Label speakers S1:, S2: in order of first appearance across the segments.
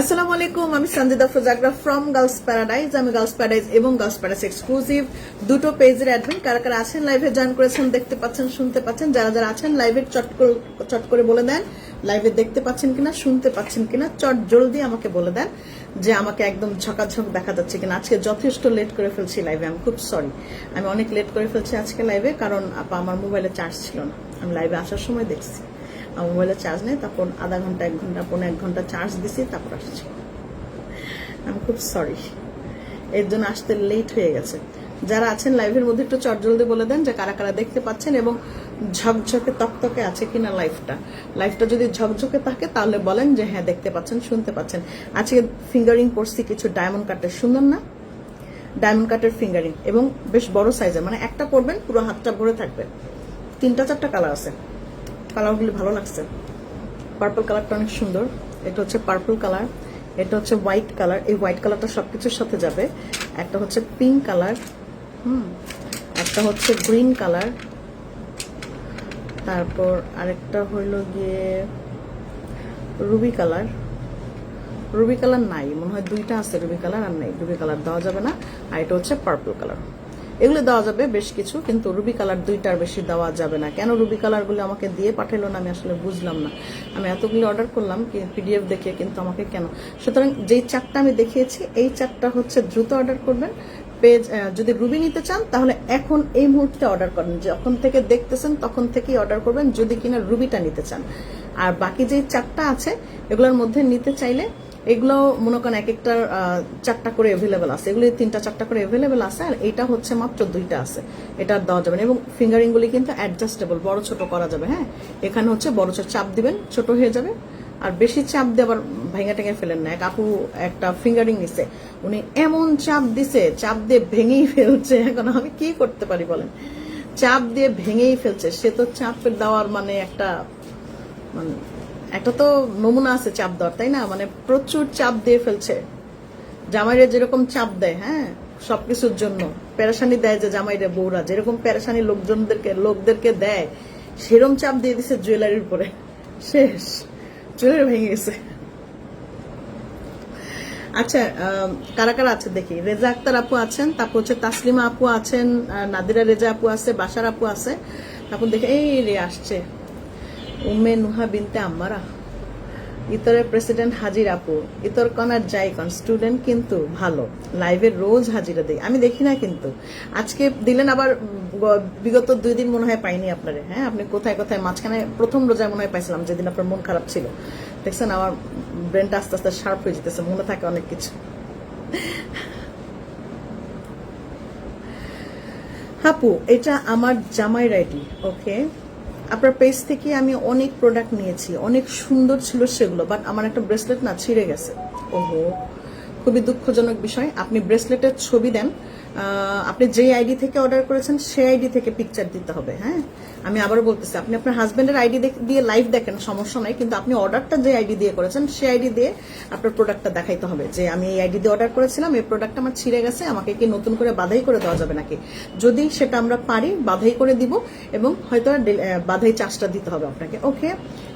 S1: আসসালামু আলাইকুম, আমি সঞ্জিদা ফোজাগরা ফ্রম গার্লস প্যারাডাইজ। আমি গার্লস প্যারাডাইজ এবং গার্লস প্যারাডাইজ এক্সক্লুসিভ দুটো পেজের অ্যাডমিন। কারা কারা আছেন লাইভে জয়েন করেছেন, দেখতে পাচ্ছেন, শুনতে পাচ্ছেন? যারা যারা আছেন লাইভে চট করে বলে দেন লাইভে দেখতে পাচ্ছেন কিনা, শুনতে পাচ্ছেন কিনা। চট জলদি আমাকে বলে দেন যে আমাকে একদম ঝকাঝক দেখা যাচ্ছে কিনা। আজকে যথেষ্ট লেট করে ফেলছি লাইভে, আমি খুব সরি। আমি অনেক লেট করে ফেলছি আজকে লাইভে, কারণ আমার মোবাইলে চার্জ ছিল না। আমি লাইভে আসার সময় দেখছি আমার মোবাইলে চার্জ নেই, তখন আধা ঘন্টা 1 ঘন্টা 1.5 ঘন্টা চার্জ দিছি, তারপর আসছি। আমি খুব সরি, এর জন্য আসতে লেট হয়ে গেছে। যারা আছেন লাইভের মধ্যে একটু চটজলদি বলে দেন যে কারা কারা দেখতে পাচ্ছেন এবং ঝকঝকে তকতকে আছে কিনা লাইভটা যদি ঝকঝকে থাকে তাহলে বলেন যে হ্যাঁ দেখতে পাচ্ছেন, শুনতে পাচ্ছেন। আজকে ফিঙ্গারিং করছি কিছু ডায়মন্ড কাটের, সুন্দর না? ডায়মন্ড কাটের ফিঙ্গারিং এবং বেশ বড় সাইজের, মানে একটা পরবেন পুরো হাতটা ভরে থাকবে। 3-4টা কালার আছে, কালারগুলি ভালো লাগছে। পার্পল কালারটা অনেক সুন্দর, এটা হচ্ছে পার্পল কালার, এটা হচ্ছে হোয়াইট কালার। এই হোয়াইট কালারটা সবকিছুর সাথে যাবে। একটা হচ্ছে পিঙ্ক কালার, একটা হচ্ছে গ্রিন কালার, তারপর আরেকটা হইল গিয়ে রুবি কালার। রুবি কালার নাই মনে হয়, 2টা আছে রুবি কালার, আর নাই রুবি কালার দেওয়া যাবে না। আর এটা হচ্ছে পার্পল কালার। এগুলো দেওয়া যাবে বেশ কিছু, কিন্তু রুবি কালার 2টার বেশি দেওয়া যাবে না। কেন রুবি কালারগুলো আমাকে দিয়ে পাঠালো না আমি আসলে বুঝলাম না। আমি এতগুলো অর্ডার করলাম পিডিএফ দেখে, কিন্তু আমাকে কেন। সুতরাং যেই চারটা আমি দেখিয়েছি এই চারটা হচ্ছে দ্রুত অর্ডার করবেন। পেজ যদি রুবি নিতে চান তাহলে এখন এই মুহূর্তে অর্ডার করেন, যখন থেকে দেখতেছেন তখন থেকেই অর্ডার করবেন যদি কিনা রুবিটা নিতে চান। আর বাকি যে চারটা আছে এগুলোর মধ্যে নিতে চাইলে এগুলো মনে করেন এক একটার 4টা করে অ্যাভেলেবেল আছে, এগুলি 3-4টা করে অ্যাভেলেবেল আছে। আর এইটা হচ্ছে মাত্র 2টা আছে, এটা দেওয়া যাবে না। এবং ফিঙ্গারিং গুলি কিন্তু অ্যাডজাস্টেবল, বড় ছোট করা যাবে। হ্যাঁ, এখানে হচ্ছে বড় ছোট চাপ দিবেন, ছোট হয়ে যাবে। আর বেশি চাপ দিয়ে আবার ভেঙে টেঙে ফেলেন না। এক আপু একটা ফিঙ্গারিং নিছে, উনি এমন চাপ দিছে, চাপ দিয়ে ভেঙেই ফেলছে। এখন আমি কি করতে পারি বলেন? চাপ দিয়ে ভেঙেই ফেলছে। সে তো চাপের দেওয়ার মানে একটা তো নমুনা আছে চাপ দেওয়ার, তাই না? মানে প্রচুর চাপ দিয়ে ফেলছে। জামাইরে যেরকম চাপ দেয়, হ্যাঁ, সবকিছুর জন্য পেরেশানি দেয়, যে জামাইরে বউরা যেরকম পেরেশানি লোকদেরকে দেয়, সেরকম চাপ দিয়ে দিছে জুয়েলারির উপরে। শেষ, জুয়েলারি ভেঙে গেছে। আচ্ছা, কারা কারা আছে দেখি। রেজা আক্তার আপু আছেন, তারপর হচ্ছে তাসলিমা আপু আছেন, নাদিরা রেজা আপু আছে, বাসার আপু আছে। তারপর দেখে এই রে আসছে উম্মে নুহা বিনতে আম্মারা। ইতরের প্রেসিডেন্ট হাজির আপু, ইতর কনার জাইকন স্টুডেন্ট কিন্তু ভালো, লাইভে রোজ হাজিরা দেয়। আমি দেখি না কিন্তু আজকে দিলেন, আবার বিগত 2 দিন মনে হয় পাইনি আপনারে। হ্যাঁ, আপনি কোথায় কোথায়, মাঝখানে প্রথম রোজায় মনে হয় পাইছিলাম, যেদিন আপনার মন খারাপ ছিল। দেখছেন আমার ব্রেনটা আস্তে আস্তে শার্প হয়ে যেতেছে, মনে থাকে অনেক কিছু। আপু এটা আমার জামাইয়ের আইডি, ওকে। আপনার পেজ থেকে আমি অনেক প্রোডাক্ট নিয়েছি, অনেক সুন্দর ছিল সেগুলো, বাট আমার একটা ব্রেসলেট না ছিঁড়ে গেছে। ওহো, খুবই দুঃখজনক বিষয়। আপনি ব্রেসলেটের ছবি দেন, আপনি যে আইডি থেকে অর্ডার করেছেন সেই আইডি থেকে পিকচার দিতে হবে। হ্যাঁ, আমি আবার বলতেছি, আপনি আপনার হাজবেন্ডের আইডি দিয়ে লাইভ দেখেন, সমস্যা নাই, কিন্তু আপনি অর্ডারটা যে আইডি দিয়ে করেছেন সেই আইডি দিয়ে আপনার প্রোডাক্টটা দেখাইতে হবে যে আমি এই আইডি দিয়ে অর্ডার করেছিলাম, এই প্রোডাক্টটা আমার ছিঁড়ে গেছে, আমাকে কি নতুন করে বাধাই করে দেওয়া যাবে নাকি? যদি সেটা আমরা পারি বাধাই করে দিব, এবং হয়তো বাধাই চার্জটা দিতে হবে আপনাকে। ওকে,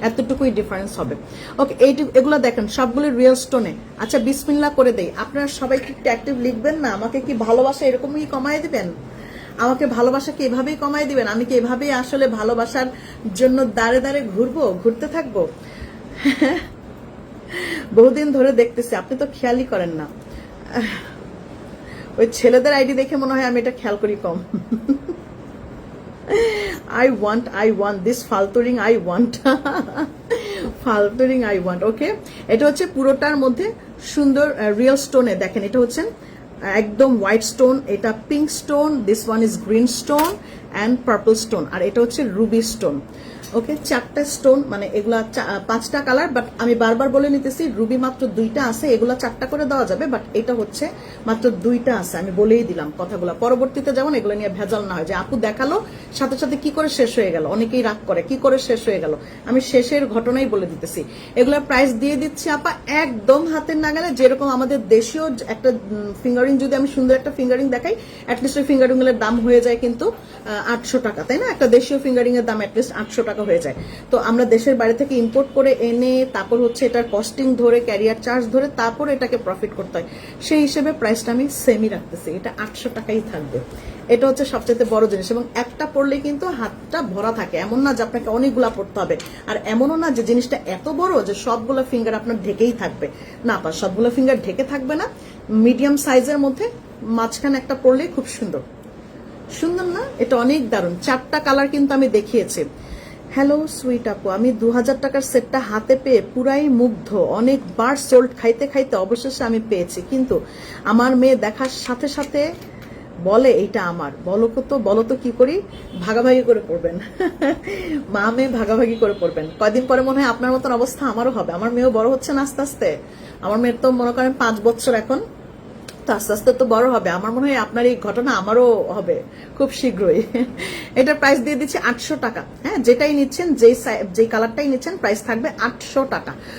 S1: এতটুকুই ডিফারেন্স হবে। ওকে, এগুলো দেখেন সবগুলো রিয়েল স্টোনে। আচ্ছা, বিসমিল্লাহ করে দেই। আপনারা সবাই কি অ্যাক্টিভ লিখবেন না? আমাকে কি ভালোবাসা এরকমই কমায় দিবেন? আমাকে ভালোবাসা কি এভাবেই কমায় দিবেন? আমি কি এভাবেই আসলে ভালোবাসার জন্য দাঁড়ে দাঁড়ে ঘুরতে থাকবো? বহুদিন ধরে দেখতেছি, আপনি তো খেয়ালই করেন না। ওই ছেলেদের আইডি দেখে মনে হয় আমি এটা খেয়াল করি কম। I want this ফালতুরিং, ফালতুরিং I want. ওকে, এটা হচ্ছে পুরোটার মধ্যে সুন্দর রিয়েল স্টোনে। দেখেন, এটা হচ্ছে একদম হোয়াইট স্টোন, এটা pink stone, this one is green stone and purple stone, আর এটা হচ্ছে রুবি স্টোন। ওকে, 4টা স্টোন, মানে এগুলা 5টা কালার, বাট আমি বারবার বলে নিতেছি রুবি মাত্র 2টা আছে, এগুলা 4টা করে দেওয়া যাবে, বাট এটা হচ্ছে মাত্র 2টা আছে। আমি বলেই দিলাম কথাগুলো, পরবর্তীতে যেমন এগুলো নিয়ে ভেজাল না হয় যে আপু দেখালো সাথে সাথে কি করে শেষ হয়ে গেল। অনেকেই রাগ করে কি করে শেষ হয়ে গেল, আমি শেষের ঘটনাই বলে দিতেছি। এগুলোর প্রাইস দিয়ে দিচ্ছি আপা একদম হাতের নাগালে। যেরকম আমাদের দেশীয় একটা ফিঙ্গারিং, যদি আমি সুন্দর একটা ফিঙ্গারিং দেখাই, অ্যাটলিস্ট ওই ফিঙ্গারিং এর দাম হয়ে যায় কিন্তু 800 টাকা, তাই না? একটা দেশীয় ফিঙ্গারিং এর দাম অ্যাটলিস্ট 800 টাকা হয়ে যায়। তো আমরা দেশের বাইরে থেকে ইম্পোর্ট করে এনে তারপর হচ্ছে এটার কস্টিং ধরে, ক্যারিয়ার চার্জ ধরে তারপর এটাকে প্রফিট করতে হয়। সেই হিসেবে প্রাইসটা আমি সেমই রাখতেছি, এটা 800 টাকাই থাকবে। এটা হচ্ছে সবচেয়ে বড় জিনিস, এবং একটা পড়লে কিন্তু হাতটা ভরা থাকে, এমন না যে আপনাকে অনেকগুলা পড়তে হবে, আর এমনও না যে জিনিসটা এত বড় যে সবগুলো ফিঙ্গার আপনার ঢেকেই থাকবে। না, সবগুলো ফিঙ্গার ঢেকে থাকবে না, মিডিয়াম সাইজের মধ্যে মাঝখানে একটা পড়লেই খুব সুন্দর। সুন্দর না? এটা অনেক দারুণ। 4টা কালার কিন্তু আমি দেখিয়েছি। হ্যালো সুইট আপু, আমি 2000 টাকার সেটটা হাতে পেয়ে পুরাই মুগ্ধ। অনেকবার সোল্ড খাইতে খাইতে অবশেষে আমি পেয়েছি, কিন্তু আমার মেয়ে দেখার সাথে সাথে বলে এইটা আমার। বলো তো কি করি? ভাগাভাগি করে পড়বেন। মা মেয়ে ভাগাভাগি করে পড়বেন। কয়দিন পরে মনে হয় আপনার মতন অবস্থা আমারও হবে। আমার মেয়েও বড় হচ্ছে না আস্তে আস্তে। আমার মেয়ের তো মনে করেন 5 বছর এখন, তো আস্তে আস্তে তো বড় হবে। আমার মনে হয় আপনার এই ঘটনা আমারও হবে খুব শীঘ্রই। এটার প্রাইস দিয়ে দিচ্ছি 800 টাকা। হ্যাঁ, যেটাই নিচ্ছেন, যেই কালারটাই নিচ্ছেন প্রাইস থাকবে 800 টাকা।